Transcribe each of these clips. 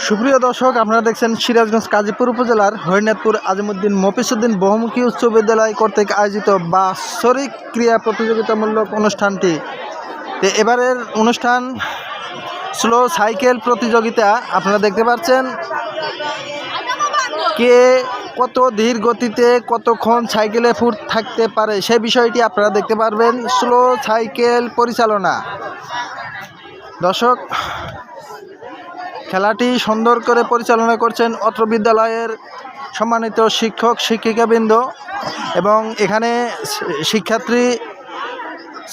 সুপ্রিয় দর্শক, আপনারা দেখছেন সিরাজগঞ্জ কাজীপুর উপজেলার হরিনাথপুর আজিমুদ্দিন মফিজউদ্দিন বহুমুখী উচ্চ বিদ্যালয় কর্তৃক আয়োজিত বাৎসরিক ক্রীড়া প্রতিযোগিতামূলক অনুষ্ঠানটি। এবারের অনুষ্ঠান স্লো সাইকেল প্রতিযোগিতা। আপনারা দেখতে পাচ্ছেন কে কত ধীর গতিতে কতক্ষণ সাইকেলে ফুট থাকতে পারে সেই বিষয়টি আপনারা দেখতে পারবেন। স্লো সাইকেল পরিচালনা। দর্শক, খেলাটি সুন্দর করে পরিচালনা করছেন অত্র বিদ্যালয়ের সম্মানিত শিক্ষক শিক্ষিকাবৃন্দ এবং এখানে শিক্ষার্থী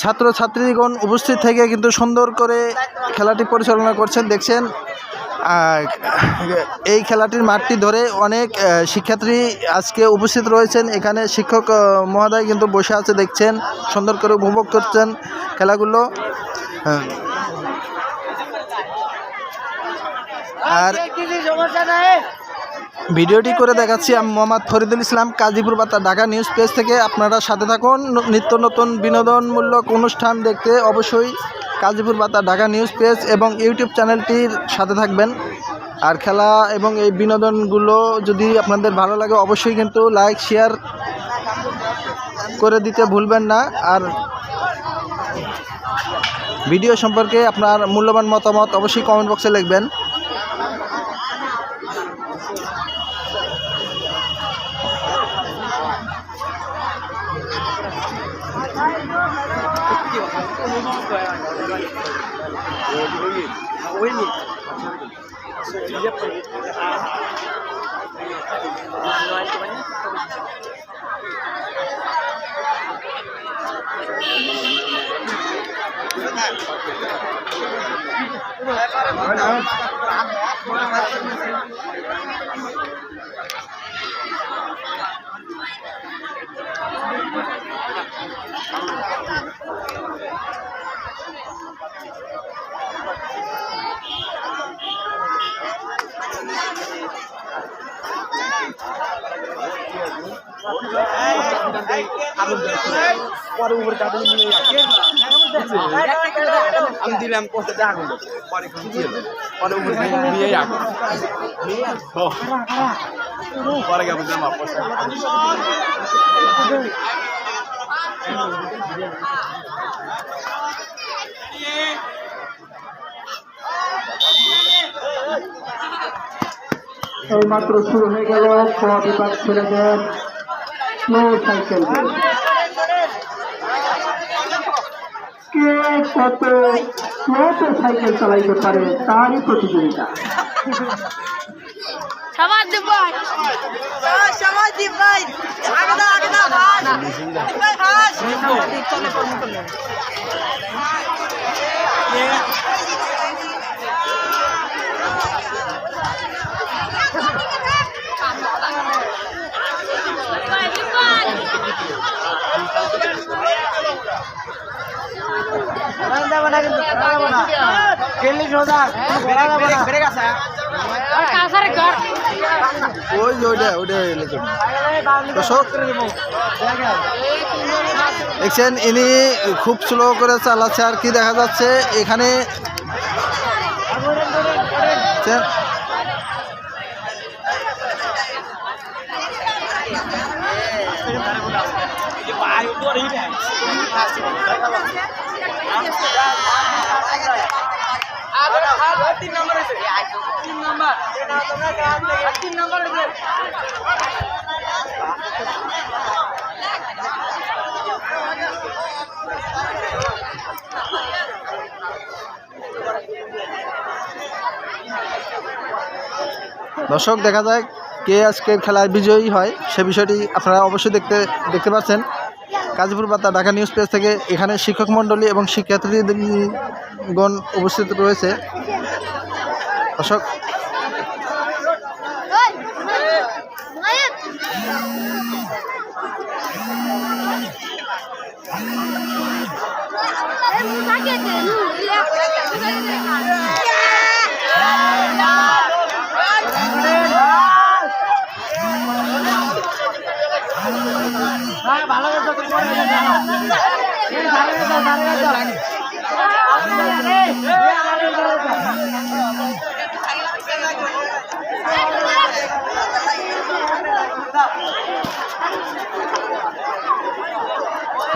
ছাত্রছাত্রীগণ উপস্থিত থেকে কিন্তু সুন্দর করে খেলাটি পরিচালনা করছেন। দেখছেন এই খেলাটির মাঠটি ধরে অনেক শিক্ষার্থী আজকে উপস্থিত রয়েছেন। এখানে শিক্ষক মহোদয় কিন্তু বসে আছে, দেখছেন সুন্দর করে উপভোগ করছেন খেলাগুলো। আর ভিডিওটি করে দেখাচ্ছি আমি মোহাম্মদ ফরিদুল ইসলাম, কাজীপুর বার্তা, ঢাকা নিউজ পেজ থেকে। আপনারা সাথে থাকুন নিত্য নতুন বিনোদনমূলক অনুষ্ঠান দেখতে অবশ্যই কাজীপুর বার্তা, ঢাকা নিউজ পেজ এবং ইউটিউব চ্যানেলটির সাথে থাকবেন। আর খেলা এবং এই বিনোদনগুলো যদি আপনাদের ভালো লাগে অবশ্যই কিন্তু লাইক শেয়ার করে দিতে ভুলবেন না। আর ভিডিও সম্পর্কে আপনার মূল্যবান মতামত অবশ্যই কমেন্ট বক্সে লিখবেন। আমি দিলাম পরে মাত্র শুরু হয়ে গেল বিভাগ ছেলেদের স্লো সাইকেল। কে কত স্লোতে সাইকেল চালাইতে পারে তারই প্রতিযোগিতা। দেখছেন ইনি খুব স্লো করে চালাচ্ছে। আর কি দেখা যাচ্ছে এখানে দর্শক, দেখা যায় কে আজকের খেলায় বিজয়ী হয় সে বিষয়টি আপনারা অবশ্যই দেখতে পাচ্ছেন কাজীপুর বার্তা, ঢাকা নিউজ পেজ থেকে। এখানে শিক্ষক মণ্ডলী এবং শিক্ষার্থীগণ উপস্থিত রয়েছে। দর্শক, ভালো কথা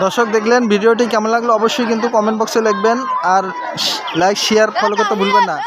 দর্শক দেখলেন ভিডিওটি কেমন লাগলো অবশ্যই কিন্তু কমেন্ট বক্সে লিখবেন আর লাইক শেয়ার ফলো করতে ভুলবেন না।